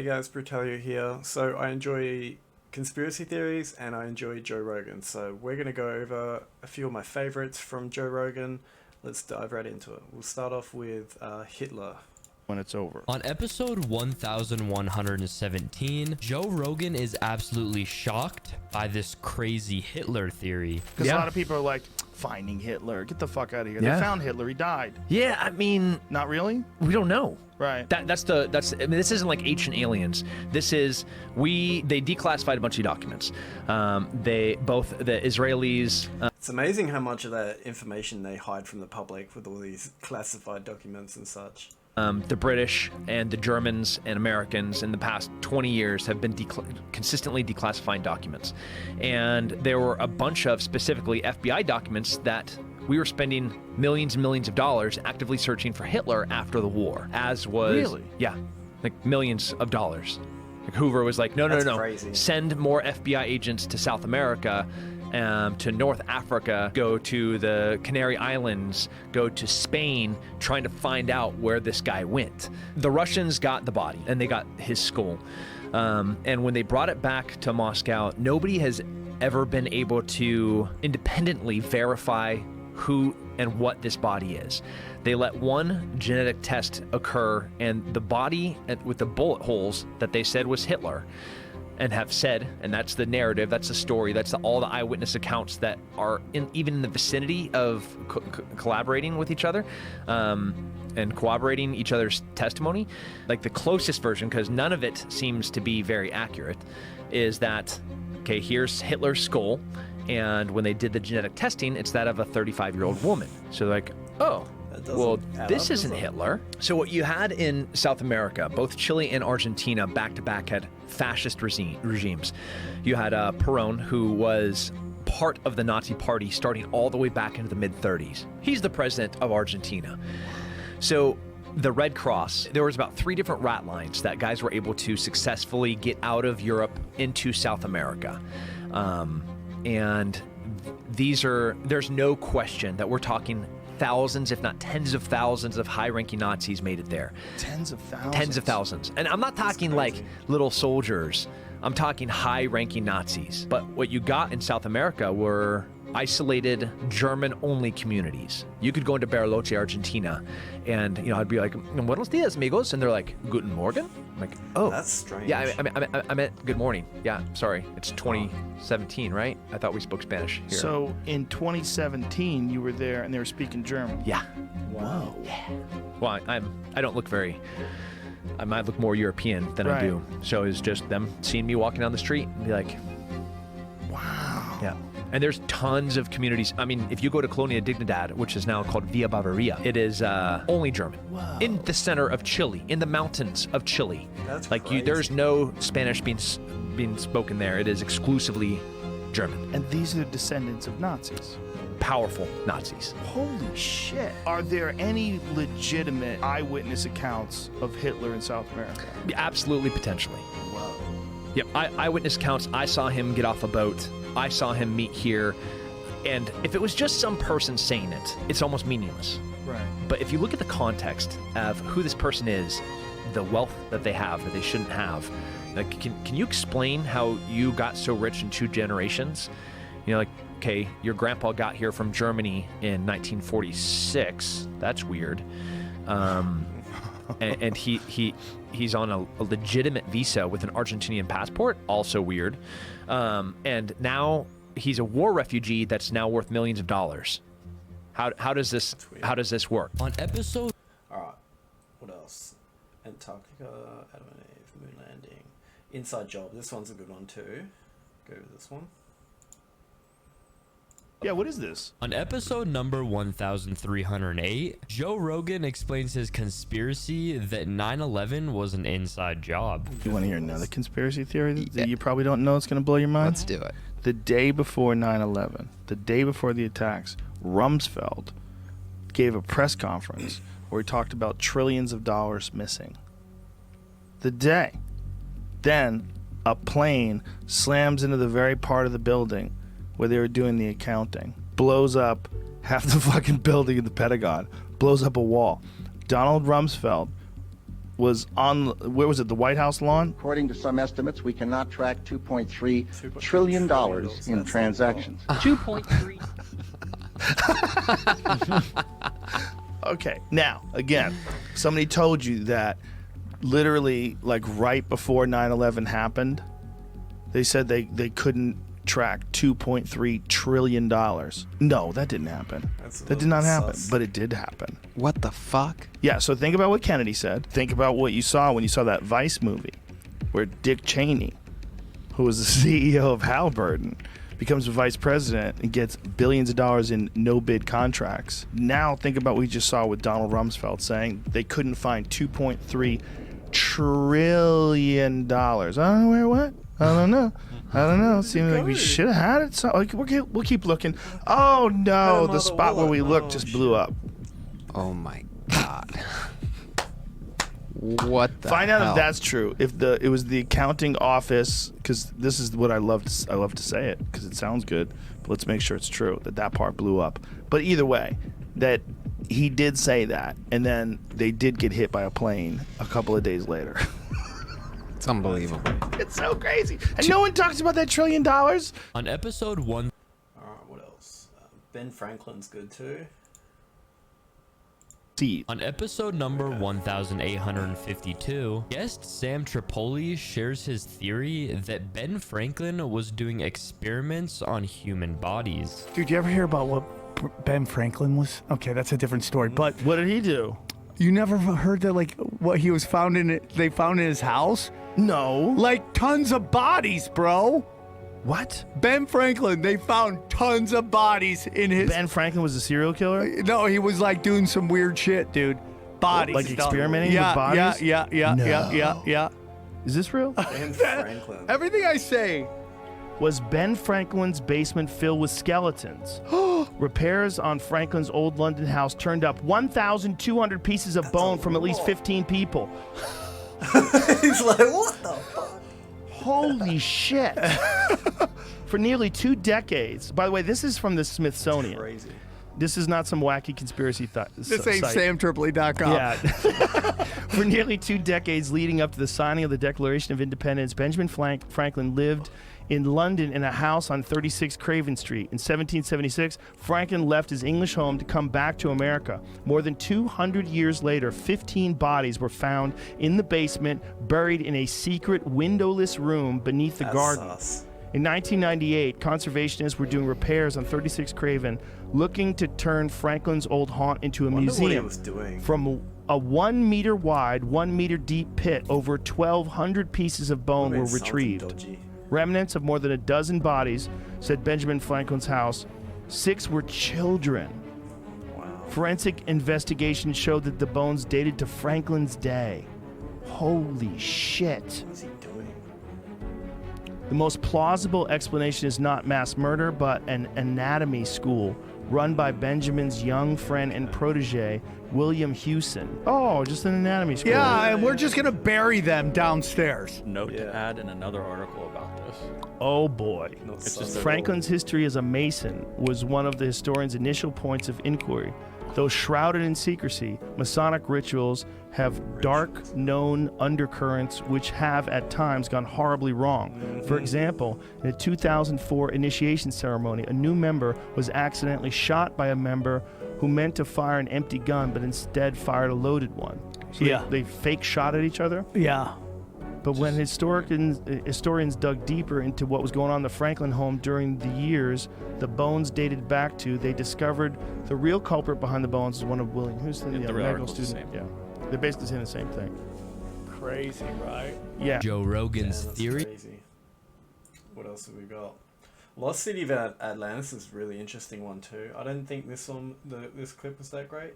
guys, Brutalio here. So I enjoy conspiracy theories and I enjoy Joe Rogan. So we're going to go over a few of my favorites from Joe Rogan. Let's dive right into it. We'll start off with Hitler. When it's over. On episode 1117, Joe Rogan is absolutely shocked by this crazy Hitler theory. Because a lot of people are like, finding Hitler, get the fuck out of here. Yeah. They found Hitler, he died. Yeah, I mean, Not really? we don't know. Right. I mean, this isn't like Ancient Aliens. This is, they declassified a bunch of documents. The Israelis. It's amazing how much of that information they hide from the public with all these classified documents and such. The British and the Germans and Americans in the past 20 years have been consistently declassifying documents. And there were a bunch of specifically FBI documents that we were spending millions and millions of dollars actively searching for Hitler after the war, as was... Really? Yeah, like millions of dollars. Like Hoover was like, no, That's crazy. send more FBI agents to South America, to North Africa, go to the Canary Islands, go to Spain, trying to find out where this guy went. The Russians got the body, and they got his skull. And when they brought it back to Moscow, nobody has ever been able to independently verify who and what this body is. They let one genetic test occur, and the body with the bullet holes that they said was Hitler, and have said, and that's the narrative, that's the story, that's all the eyewitness accounts that are even in the vicinity of collaborating with each other and corroborating each other's testimony. Like the closest version, because none of it seems to be very accurate, is that, okay, here's Hitler's skull, and when they did the genetic testing, it's that of a 35-year-old woman. So they're like, oh, well, this isn't Hitler. So what you had in South America, both Chile and Argentina back-to-back had fascist regimes. You had Perón, who was part of the Nazi party starting all the way back into the mid-30s. He's the president of Argentina. So the Red Cross, there was about 3 different rat lines that guys were able to successfully get out of Europe into South America. And there's no question that we're talking thousands, if not tens of thousands of high-ranking Nazis made it there. Tens of thousands? Tens of thousands. And I'm not talking like little soldiers. I'm talking high-ranking Nazis. But what you got in South America were isolated German-only communities. You could go into Bariloche, Argentina, and I'd be like, "Buenos dias, amigos," and they're like, "Guten Morgen." I'm like, oh, That's strange. Yeah, I meant good morning. Yeah, sorry, it's 2017, right? I thought we spoke Spanish here. So in 2017, you were there and they were speaking German. Yeah. Wow. Well, I don't look very. I might look more European than I do. So it's just them seeing me walking down the street and be like, Wow. yeah. And there's tons of communities. I mean, if you go to Colonia Dignidad, which is now called Villa Bavaria, it is only German. Whoa. In the center of Chile, in the mountains of Chile. That's like crazy. there's no Spanish being spoken there. It is exclusively German. And these are the descendants of Nazis. Powerful Nazis. Holy shit. Are there any legitimate eyewitness accounts of Hitler in South America? Absolutely, potentially. Wow. Yep, eyewitness accounts. I saw him get off a boat. I saw him meet here. And if it was just some person saying it, it's almost meaningless. Right. But if you look at the context of who this person is, the wealth that they have that they shouldn't have, like, can you explain how you got so rich in 2 generations? Like, okay, your grandpa got here from Germany in 1946. That's weird. And he's on a legitimate visa with an Argentinian passport. Also weird. And now he's a war refugee that's now worth millions of dollars. How does this work? On episode... Alright, what else? Antarctica, Adam and Eve, moon landing. Inside Job, this one's a good one too. Go with this one. Yeah, what is this? On episode number 1308, Joe Rogan explains his conspiracy that 9/11 was an inside job. You want to hear another conspiracy theory that you probably don't know? It's going to blow your mind? Let's do it. The day before 9/11, the day before the attacks, Rumsfeld gave a press conference where he talked about trillions of dollars missing. The day. Then a plane slams into the very part of the building where they were doing the accounting, blows up half the fucking building in the Pentagon, blows up a wall. Donald Rumsfeld was on, where was it, the White House lawn? According to some estimates, we cannot track $2.3 $2.3 trillion trillion in transactions. 2.3. Okay, now, again, somebody told you that literally, like, right before 9/11 happened, they said they couldn't track $2.3 trillion. No, that didn't happen. That did not happen, but it did happen. What the fuck? Yeah, so think about what Kennedy said. Think about what you saw when you saw that Vice movie where Dick Cheney, who was the CEO of Halliburton, becomes a vice president and gets billions of dollars in no-bid contracts. Now think about what we just saw with Donald Rumsfeld saying they couldn't find $2.3 trillion. I don't know where what? I don't know. It seems like we should have had it. So like, we'll keep looking. Oh no, the spot where we looked just blew up. Oh my god. What the Find out hell? if that's true. If it was the accounting office, because this is what I love to say it because it sounds good. But let's make sure it's true that part blew up. But either way, that he did say that, and then they did get hit by a plane a couple of days later. It's unbelievable. It's so crazy, and no one talks about that $1 trillion. On episode 1. Alright, what else? Ben Franklin's good too. On episode number 1852, guest Sam Tripoli shares his theory that Ben Franklin was doing experiments on human bodies. Dude, you ever hear about what Ben Franklin was? Okay, that's a different story. But What did he do? you never heard that, like, what he was found in? They found in his house, No. like tons of bodies, bro. What? Ben Franklin, they found tons of bodies in his. Ben Franklin was a serial killer? No, he was like doing some weird shit, dude. Bodies, Like stuff. experimenting yeah, with bodies? Yeah. Is this real? Ben Franklin. Everything I say. Was Ben Franklin's basement filled with skeletons? Repairs on Franklin's old London house turned up 1,200 pieces of bone from at least 15 people. He's like, what the fuck? Holy shit. For nearly 2 decades. By the way, this is from the Smithsonian. Crazy. This is not some wacky conspiracy This ain't site. SamTripoli.com. Yeah. For nearly 2 decades leading up to the signing of the Declaration of Independence, Benjamin Franklin lived in London in a house on 36 Craven Street. In 1776, Franklin left his English home to come back to America. More than 200 years later, 15 bodies were found in the basement, buried in a secret windowless room beneath the garden. Sus. In 1998, conservationists were doing repairs on 36 Craven, looking to turn Franklin's old haunt into a Wonder what he museum. was doing. From a 1 meter wide, 1 meter deep pit, over 1,200 pieces of bone were Something retrieved. dodgy. Remnants of more than a dozen bodies, said Benjamin Franklin's house. 6 were children. Wow. Forensic investigation showed that the bones dated to Franklin's day. Holy shit. What's he doing? The most plausible explanation is not mass murder, but an anatomy school run by Benjamin's young friend and protege, William Hewson. Oh, just an anatomy school. Yeah, and we're just gonna bury them downstairs. Note Yeah. to add in another article about this. Oh boy. Not It's sus just at Franklin's history as a Mason was one of the historian's initial points of inquiry. Though shrouded in secrecy, Masonic rituals have dark, known undercurrents which have at times gone horribly wrong. For example, in a 2004 initiation ceremony, a new member was accidentally shot by a member who meant to fire an empty gun but instead fired a loaded one. So Yeah. they fake shot at each other. Yeah. But when historians dug deeper into what was going on in the Franklin home during the years the bones dated back to, they discovered the real culprit behind the bones is one of William Houston, Yeah, the the medical article's the student. same. Yeah, they're basically saying the same thing. Crazy, right? Yeah. Joe Rogan's that's theory. crazy. What else have we got? Lost City of Atlantis is a really interesting one too. I don't think this clip was that great.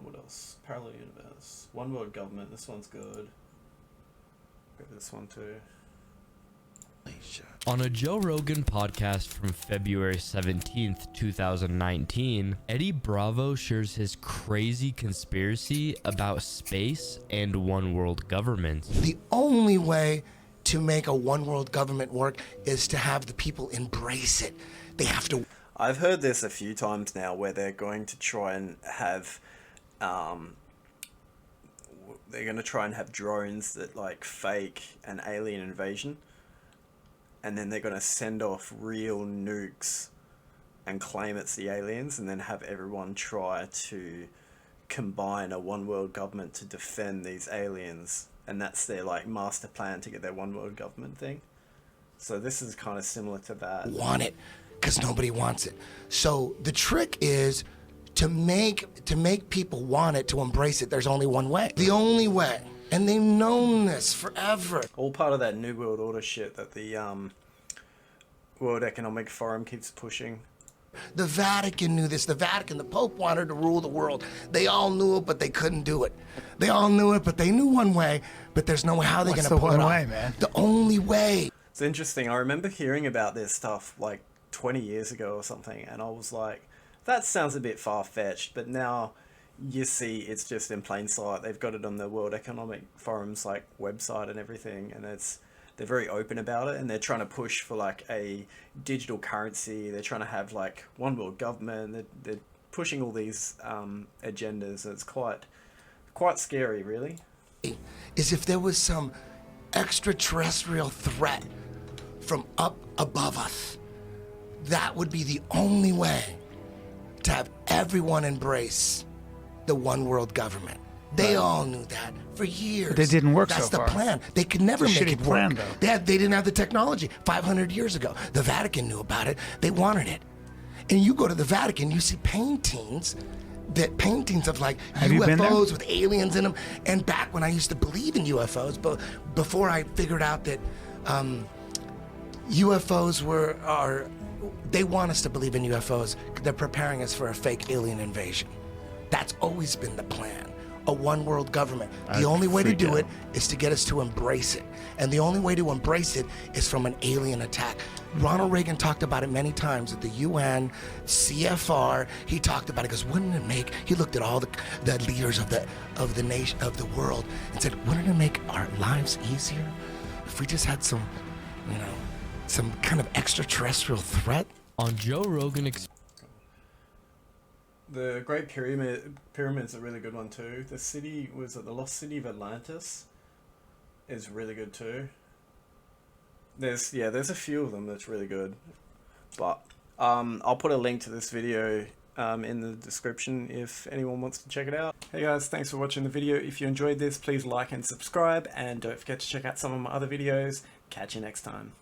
What else? Parallel Universe. One World Government. This one's good. Got this one too. On a Joe Rogan podcast from February 17th, 2019, Eddie Bravo shares his crazy conspiracy about space and one world government. The only way to make a one world government work is to have the people embrace it. They have to. I've heard this a few times now where they're going to try and have they're going to try and have drones that like fake an alien invasion, and then they're going to send off real nukes and claim it's the aliens, and then have everyone try to combine a one world government to defend these aliens, and that's their like master plan to get their one world government thing. So this is kind of similar to that. Want it because nobody wants it. So the trick is to make people want it, to embrace it. There's only one way. The only way. And they've known this forever. All part of that New World Order shit that the World Economic Forum keeps pushing. The Vatican knew this. The Vatican, the Pope wanted to rule the world. They all knew it, but they couldn't do it. They all knew it, but they knew one way, but there's no way how they're going to pull it off. Man? The only way. It's interesting. I remember hearing about this stuff like 20 years ago or something, and I was like, that sounds a bit far-fetched, but now you see it's just in plain sight. They've got it on the World Economic Forum's like website and everything, and they're very open about it, and they're trying to push for like a digital currency. They're trying to have like one world government. They're pushing all these agendas, and it's quite scary, really. Is if there was some extraterrestrial threat from up above us, that would be the only way to have everyone embrace the one world government. They all knew that for years. But it didn't work That's so far. the plan. They could never It's a make shitty it plan, work. though. They didn't have the technology 500 years ago. The Vatican knew about it. They wanted it. And you go to the Vatican, you see paintings of like Have you been there? UFOs with aliens in them. And back when I used to believe in UFOs, but before I figured out that UFOs they want us to believe in UFOs. They're preparing us for a fake alien invasion. That's always been the plan. A one world government. The only way to do it is to get us to embrace it. And the only way to embrace it is from an alien attack. Ronald Reagan talked about it many times at the UN, CFR. He talked about it because wouldn't it make, he looked at all the leaders of the nation, of the world, and said, wouldn't it make our lives easier if we just had some kind of extraterrestrial threat? On Joe Rogan The Great Pyramid's a really good one too. The Lost City of Atlantis is really good too. There's a few of them that's really good. But I'll put a link to this video in the description if anyone wants to check it out. Hey guys, thanks for watching the video. If you enjoyed this, please like and subscribe, and don't forget to check out some of my other videos. Catch you next time.